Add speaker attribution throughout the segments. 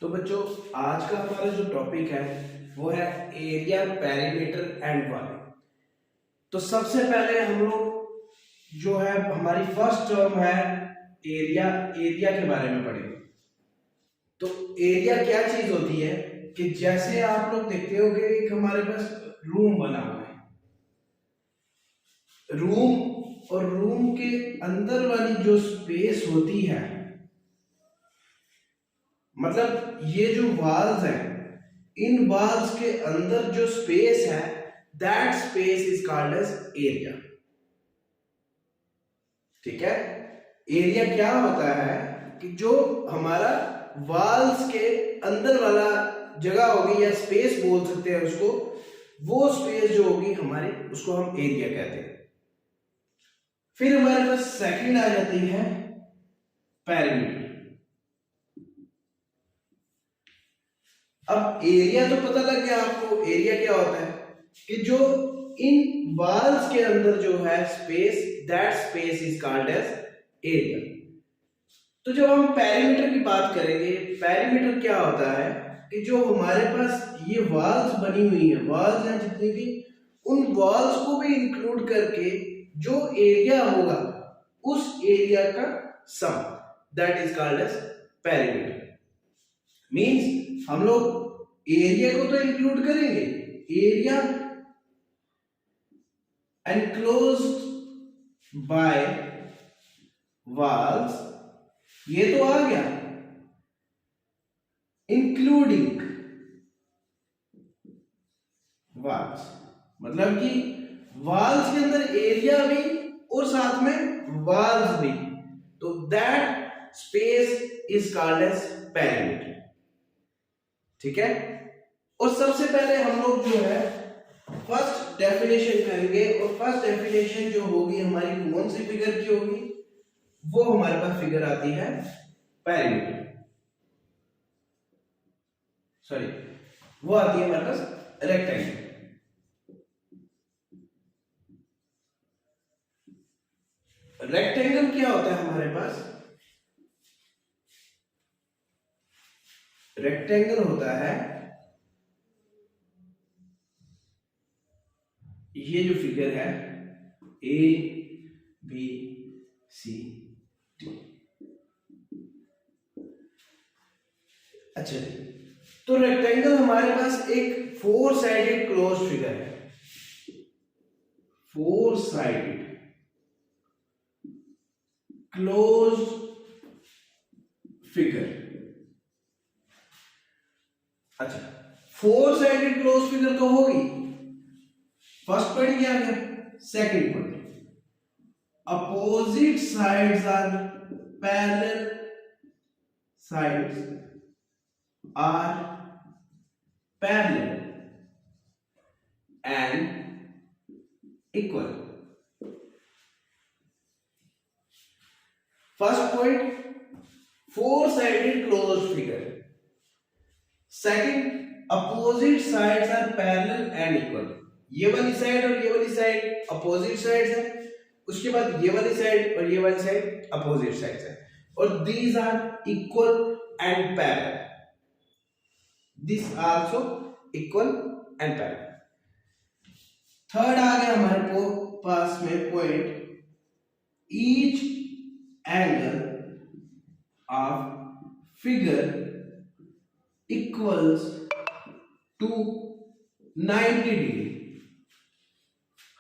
Speaker 1: तो बच्चों आज का हमारा जो टॉपिक है वो है एरिया, पेरीमीटर एंड वॉल्यूम। तो सबसे पहले हम लोग जो है हमारी फर्स्ट टर्म है एरिया। एरिया के बारे में पढ़ेंगे। तो एरिया क्या चीज होती है कि जैसे आप लोग देखते हो कि एक हमारे पास रूम बना हुआ है, रूम और रूम के अंदर वाली जो स्पेस होती है, मतलब ये जो वॉल्स हैं, इन वॉल्स के अंदर जो स्पेस है that space is called as area. ठीक है। एरिया क्या होता है कि जो हमारा वॉल्स के अंदर वाला जगह होगी या स्पेस बोल सकते हैं उसको, वो स्पेस जो होगी हमारी उसको हम एरिया कहते हैं। फिर हमारे पास सेकंड आ जाती है पेरीमीटर। अब एरिया तो पता लग गया आपको, एरिया क्या होता है कि जो इन वॉल्स के अंदर जो है space, that space is called as area. तो जब हम पेरीमीटर की बात करेंगे, पेरीमीटर क्या होता है कि जो हमारे पास ये वॉल्स बनी हुई है, वॉल्स हैं जितनी भी, उन वॉल्स को भी इंक्लूड करके जो एरिया होगा उस एरिया का sum, that is called as perimeter. Means हम लोग एरिया को तो इंक्लूड करेंगे, एरिया एनक्लोज्ड बाय वॉल्स, ये तो आ गया, इंक्लूडिंग वॉल्स, मतलब कि वॉल्स के अंदर एरिया भी और साथ में वॉल्स भी, तो that space is called as perimeter. ठीक है। और सबसे पहले हम लोग जो है फर्स्ट डेफिनेशन करेंगे, और फर्स्ट डेफिनेशन जो होगी हमारी कौन सी फिगर की होगी, वो हमारे पास फिगर आती है पेरीमीटर, सॉरी वो आती है हमारे पास रेक्टेंगल। रेक्टेंगल क्या होता है हमारे पास, रेक्टेंगल होता है ये जो फिगर है ए बी सी डी। अच्छा जी, तो रेक्टेंगल हमारे पास एक फोर साइडेड क्लोज फिगर है, फोर साइडेड क्लोज फिगर। अच्छा, फोर साइडेड क्लोज फिगर तो होगी, फर्स्ट पॉइंट क्या है। Second point, opposite sides are parallel, sides are parallel and equal. First point, four sided close figure. Second, opposite sides are parallel and equal. ये वाली side और ये वाली side opposite sides है, उसके बाद ये वाली साइड और ये वाली साइड अपोजिट साइड्स है, और these are equal and parallel, this also equal and parallel. Third आ गया हमारे पास में point, each angle of figure equals to 90 degree.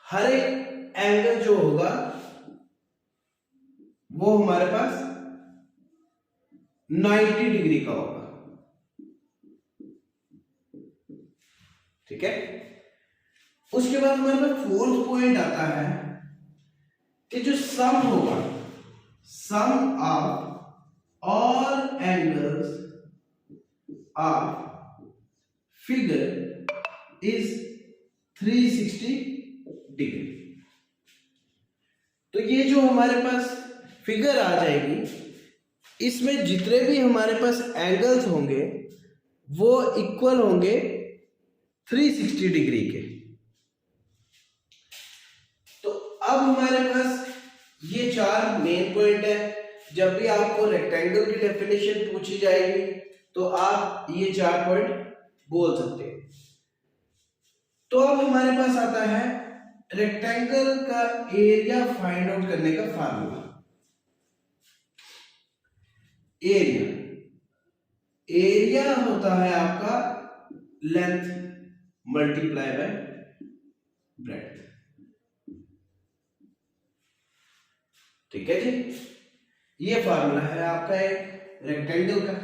Speaker 1: हर एक एंगल जो होगा वो हमारे पास 90 डिग्री का होगा। ठीक है। उसके बाद हमारे पास फोर्थ पॉइंट आता है कि जो सम होगा, sum of all angles of figure is 360 degree. तो ये जो हमारे पास फिगर आ जाएगी, इसमें जितने भी हमारे पास एंगल्स होंगे वो इक्वल होंगे 360 डिग्री के। तो अब हमारे पास ये चार मेन पॉइंट है। जब भी आपको रेक्टेंगल की डेफिनेशन पूछी जाएगी तो तो आप ये 4 पॉइंट बोल सकते हैं। तो अब हमारे पास आता है रेक्टेंगल का एरिया फाइंड आउट करने का फार्मूला। एरिया होता है आपका लेंथ मल्टीप्लाई बाय ब्रेड्थ। ठीक है जी, ये फार्मूला है आपका एक रेक्टेंगल का।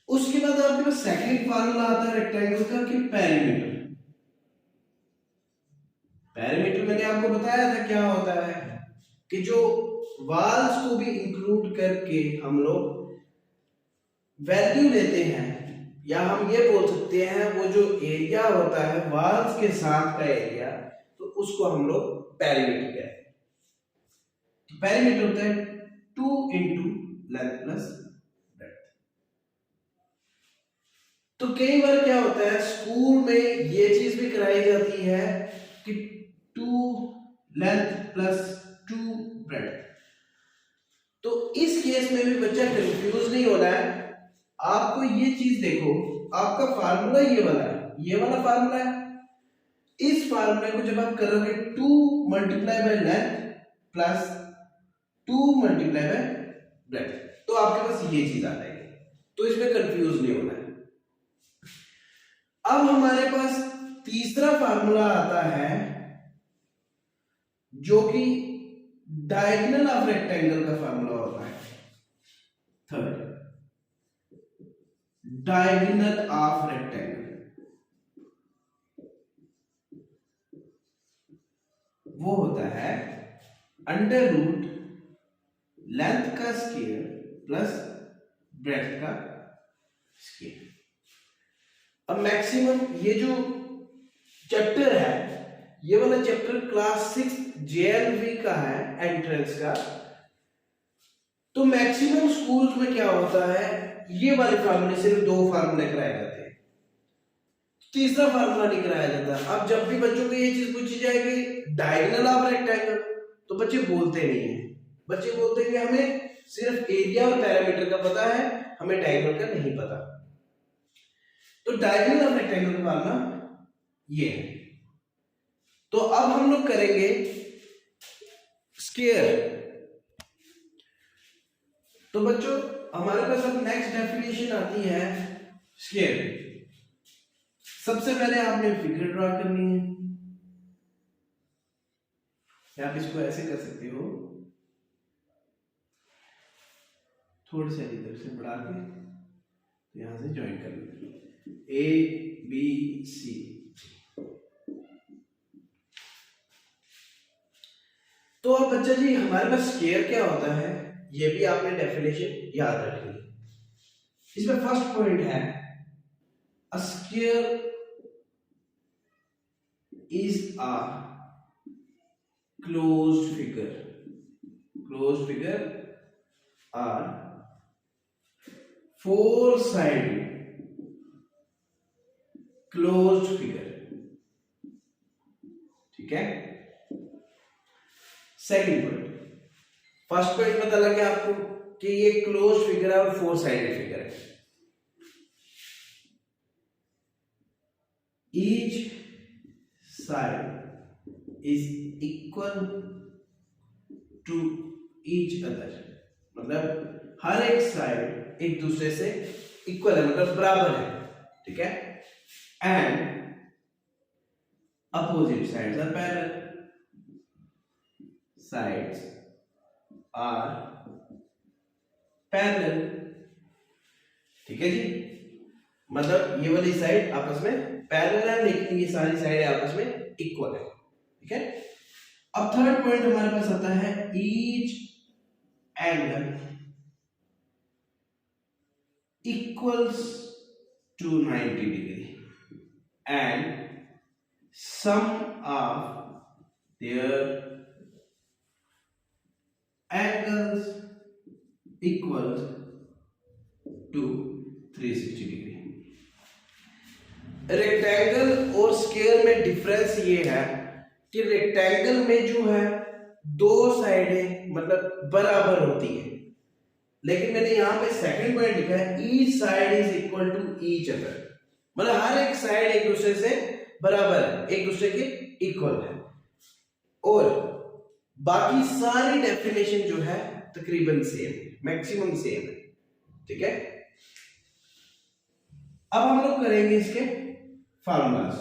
Speaker 1: उसके बाद आपके पास सेकंड फार्मूला आता है रेक्टेंगल का कि पेरीमीटर। पेरीमीटर मैंने आपको बताया था क्या होता है कि जो वॉल्स को भी इंक्लूड करके हम लोग वैल्यू लेते हैं, या हम ये बोल सकते हैं वो जो एरिया होता है वॉल्स के साथ का एरिया, तो उसको हम लोग पेरीमीटर कहते हैं। तो पेरीमीटर होता है 2 इंटू लेंथ प्लस ब्रेड्थ। तो कई बार क्या होता है स्कूल में ये चीज भी कराई जाती है कि 2 लेंथ प्लस 2 ब्रेड्थ। तो इस केस में भी बच्चा कंफ्यूज नहीं होना है। आपको ये चीज देखो, आपका फार्मूला ये वाला है, ये वाला फार्मूला है। इस फार्मूले को जब आप करोगे 2 multiply by length plus 2 multiply by breadth, तो आपके पास ये चीज आ जाएगी। तो इसमें कंफ्यूज नहीं होना है। अब हमारे पास तीसरा फार्मूला आता है जो कि डायगोनल ऑफ रेक्टेंगल का फार्मूला होता है। थर्ड, डायगोनल ऑफ रेक्टेंगल, वो होता है अंडर रूट लेंथ का स्क्वायर प्लस ब्रेड्थ का स्क्वायर। अब मैक्सिमम ये जो चैप्टर है, ये वाला चैप्टर क्लास 6 JLV का है, एंट्रेंस का। तो मैक्सिमम स्कूल्स में क्या होता है, ये वाले फार्मूले सिर्फ 2 फार्मूले कराए जाते हैं, तीसरा फार्मूला नहीं कराया जाता। अब जब भी बच्चों को ये चीज पूछी जाएगी डायगोनल ऑफ रेक्टेंगल, तो बच्चे बोलते नहीं है। बच्चे बोलते हैं कि हमें सिर्फ एरिया और पैरामीटर का पता है, हमें डायगोनल का नहीं पता। तो डायगोनल ऑफ रेक्टेंगल का फार्मूला ये है। तो अब हम लोग करेंगे स्क्वायर। तो बच्चों हमारे पास अब नेक्स्ट डेफिनेशन आती है स्क्वायर। सबसे पहले आपने फिगर ड्रॉ करनी है, या आप इसको ऐसे कर सकते हो, थोड़ा सा इधर से बढ़ा के यहां से ज्वाइन कर लेंगे ABC। तो अब बच्चा जी हमारे पास स्क्वायर क्या होता है, ये भी आपने डेफिनेशन याद रखनी है। इसमें फर्स्ट पॉइंट है a square is a closed figure. Closed figure are 4 sided closed figure. ठीक है, सेकंड पॉइंट। फर्स्ट पॉइंट पता लग गया आपको कि ये क्लोज्ड फिगर है और 4 साइडेड फिगर है। Each side is equal to each other, मतलब हर एक साइड एक दूसरे से इक्वल है, मतलब बराबर है। ठीक है, and opposite sides are parallel. Sides are parallel. ठीक है जी, मतलब ये वाली साइड आपस में पैरेलल है, लेकिन ये सारी साइडें आपस में इक्वल है। ठीक है, अब थर्ड पॉइंट हमारे पास आता है each angle equals to 90 degree and sum of their angles equals to 360 degree. Rectangle और स्क्वायर में डिफरेंस ये है कि रेक्टेंगल में जो है 2 साइडें मतलब बराबर होती है, लेकिन मैंने यहाँ पे सेकंड पॉइंट लिखा है each side is equal to each other, मतलब हर एक साइड एक दूसरे से बराबर है, एक दूसरे के इक्वल है, और बाकी सारी डेफिनेशन जो है तकरीबन सेम, मैक्सिमम सेम है। ठीक है, अब हम लोग करेंगे इसके फार्मूलाज।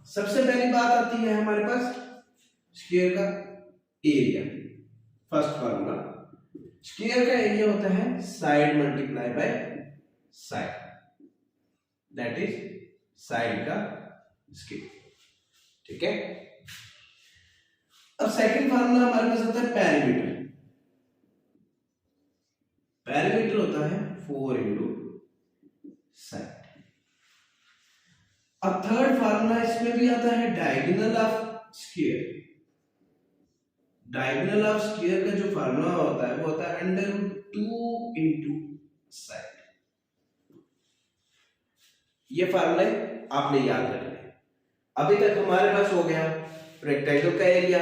Speaker 1: सबसे पहली बात आती है हमारे पास स्क्वायर का एरिया। फर्स्ट फार्मूला, स्क्वायर का एरिया होता है side multiply by side, that is side का स्क्वायर। ठीक है, अब सेकंड फार्मूला हमारे पास होता है पेरीमीटर। पेरीमीटर होता है 4 इंटू साइड। अब थर्ड फार्मूला इसमें भी आता है diagonal of square. Diagonal of square का जो फार्मूला होता है वो होता है √2 इंटू साइड। ये फार्मूले आपने याद रखने। अभी तक हमारे पास हो गया रेक्टेंगल का एरिया,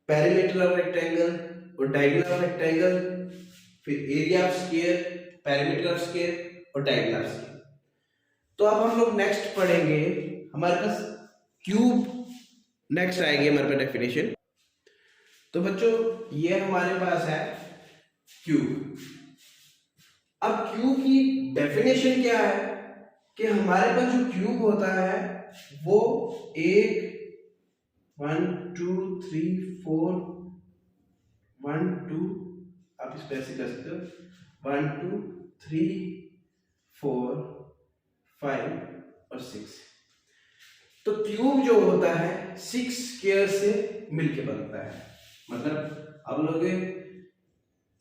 Speaker 1: पेरीमीटर ऑफ रेक्टेंगल और डायगोनल ऑफ रेक्टेंगल, फिर area of square, perimeter of square और डायगोनल ऑफ स्क्वायर। तो अब हम लोग नेक्स्ट पढ़ेंगे, हमारे पास क्यूब नेक्स्ट आएगी हमारे पास डेफिनेशन। तो बच्चों ये हमारे पास है क्यूब। अब क्यूब की डेफिनेशन क्या है कि हमारे पास जो क्यूब होता है वो 1 2 3 4 1 2, आप इसको ऐसे कर सकते हो 1 2 3 4 5 और 6। तो क्यूब जो होता है 6 स्क्वायर से मिलके बनता है, मतलब अब लोग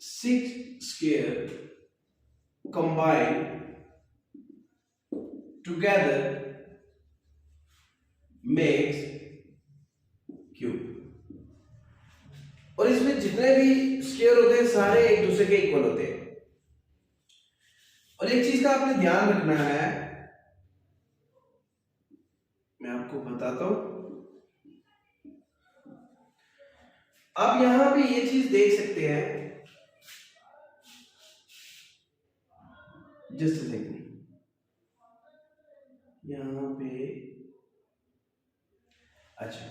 Speaker 1: 6 square combine together makes cube. और इसमें जितने भी स्क्वायर होते हैं सारे एक दूसरे के इक्वल होते हैं। और एक चीज का आपने ध्यान रखना है, मैं आपको बताता हूं। आप यहां पे ये चीज देख सकते हैं, जस्ट सेकंड, यहां पे अच्छा,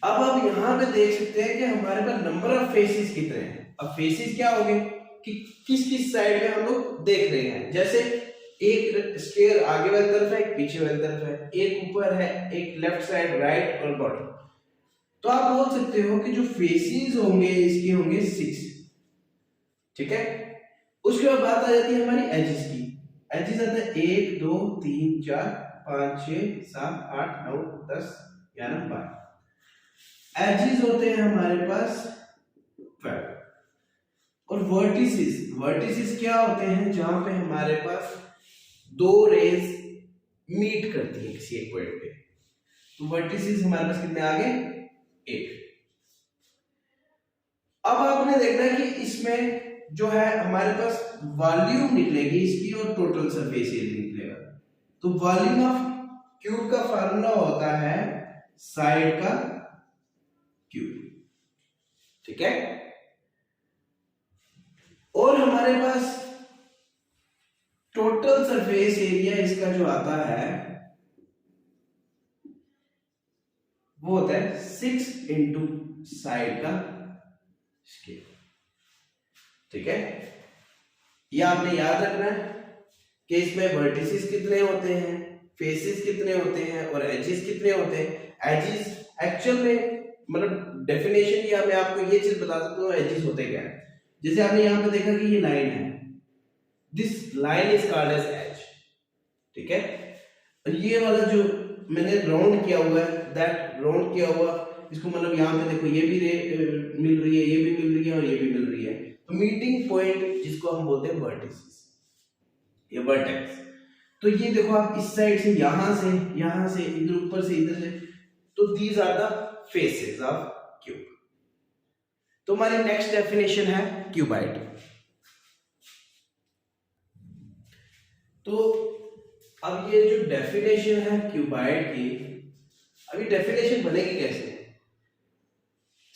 Speaker 1: अब आप यहां पे देख सकते हैं कि हमारे पास नंबर ऑफ फेसेस कितने हैं। अब फेसेस क्या हो गए कि किस किस साइड में हम लोग देख रहे हैं। जैसे एक स्क्वायर आगे वाली तरफ है, एक पीछे वाली तरफ है, एक ऊपर है, एक लेफ्ट साइड, राइट और बॉटम। तो आप बोल सकते हो कि जो फेसेस होंगे इसके होंगे 6। ठीक है, उसके बाद बात आ जाती है हमारी एजेस की। एजेस आता है 1 2 3 4 5 6 7 8 9 10 11 12। एजेस होते हैं हमारे पास 12। और वर्टिसेस, वर्टिसेस क्या होते हैं जहां पे हमारे पास दो रेज मीट करती है किसी एक पॉइंट पे। तो वर्टिसेस हमारे पास कितने आ गए? 1। अब आपने देखना है कि इसमें जो है हमारे पास वॉल्यूम निकलेगी इसकी और टोटल सरफेस एरिया निकलेगा। तो वॉल्यूम ऑफ क्यूब का फार्मूला होता है साइड का क्यूब। ठीक है, और हमारे पास टोटल सरफेस एरिया इसका जो आता है वो होता है 6 इंटू साइड का स्क्वायर। ठीक है, ये आपने याद रखना है कि इसमें वर्टिसेस कितने होते हैं, फेसेस कितने होते हैं और एजेस कितने होते हैं। एजेस एक्चुअल में मतलब डेफिनेशन या मैं आपको ये चीज बता सकता हूँ एजेस होते क्या है। जैसे आपने यहां पे देखा कि ये लाइन है, this line is called as edge. ठीक है, और ये वाला जो मैंने राउंड किया हुआ है, दैट राउंड किया हुआ इसको मतलब यहां पे देखो ये भी मिल रही है, ये भी मिल रही है और ये भी मिल रही है। तो मीटिंग पॉइंट जिसको हम बोलते हैं वर्टिसेस या वर्टेक्स। तो ये देखो आप इस साइड से यहां से इधर, ऊपर से इधर से, तो these are the faces of cube. तो हमारी नेक्स्ट डेफिनेशन है क्यूबाइड। तो अब ये जो डेफिनेशन है क्यूबाइड की, अभी डेफिनेशन बनेगी कैसे?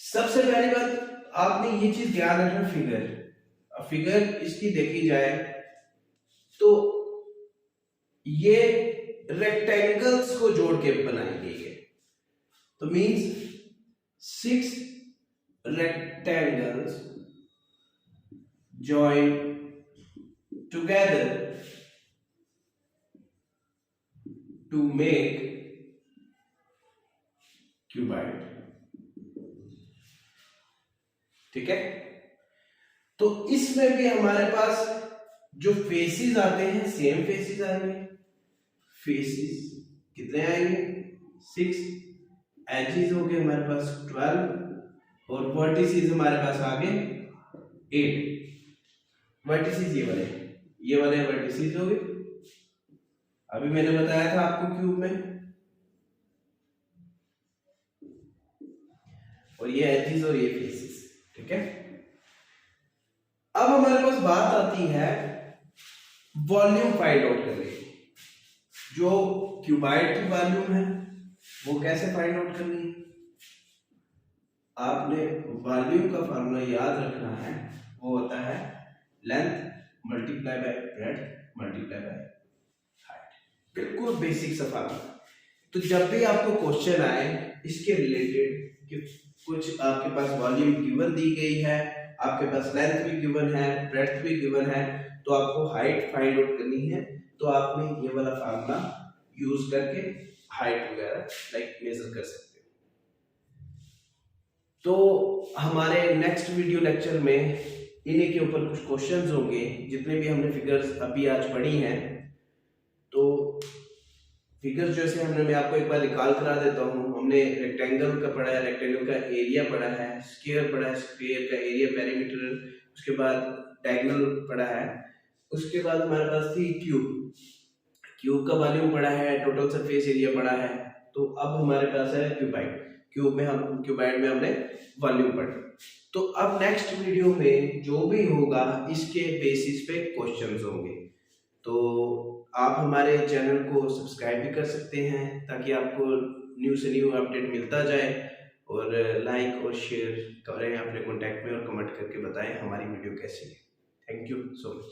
Speaker 1: सबसे पहली बात आपने ये चीज ध्यान रखना, फिगर। फिगर इसकी देखी जाए तो ये रेक्टेंगल्स को जोड़ के बनाई गई है, तो means 6 rectangles join together to make cuboid। ठीक है, तो इसमें भी हमारे पास जो फेसेस आते हैं सेम फेसेस आएंगे। फेसेस कितने आएंगे? 6, एजेस हो गए हमारे पास 12 और वर्टिसेस हमारे पास आ गए 8। वर्टिसेस ये वाले वर्टिसेस हो गए। अभी मैंने बताया था आपको क्यूब में, और ये एजेस और ये फेसेस। ठीक है, अब हमारे पास बात आती है वॉल्यूम फाइंड आउट करने की। जो क्यूबाइड की वॉल्यूम है वो कैसे फाइंड आउट करनी है? आपने वॉल्यूम का फार्मूला याद रखना है, वो होता है length multiply by breadth multiply by height. बिल्कुल बेसिक सा फार्मूला। तो जब भी आपको क्वेश्चन आए इसके रिलेटेड कि कुछ आपके पास वॉल्यूम गिवन दी गई है, आपके पास लेंथ भी गिवन है, ब्रेड्थ भी गिवन है, तो आपको हाइट फाइंड आउट करनी है, तो आपने ये वाला फार्मूला यूज करके हाइट वगैरह मेजर कर सकते हो। तो हमारे नेक्स्ट वीडियो लेक्चर में इन्हीं के ऊपर कुछ क्वेश्चंस होंगे, जितने भी हमने फिगर्स अभी आज पढ़ी हैं। तो फिगर्स जैसे मैं आपको एक बार रिकॉल करा देता हूँ। हमने रेक्टेंगल का पढ़ा है, रेक्टेंगल का एरिया पढ़ा है, स्क्वायर पढ़ा है, स्क्वायर का एरिया पेरीमीटर, उसके बाद डायगोनल पढ़ा है, उसके बाद हमारे पास थी क्यूब का वॉल्यूम पढ़ा है, टोटल सरफेस एरिया पढ़ा है। तो अब हमारे पास है क्यूबाइड में हमने वॉल्यूम पढ़ा। तो अब नेक्स्ट वीडियो में जो भी होगा इसके बेसिस पे क्वेश्चंस होंगे। तो आप हमारे चैनल को सब्सक्राइब भी कर सकते हैं ताकि आपको न्यू से न्यू अपडेट मिलता जाए, और लाइक और शेयर करें अपने कॉन्टैक्ट में, और कमेंट करके बताएं हमारी वीडियो कैसी है। Thank you so much.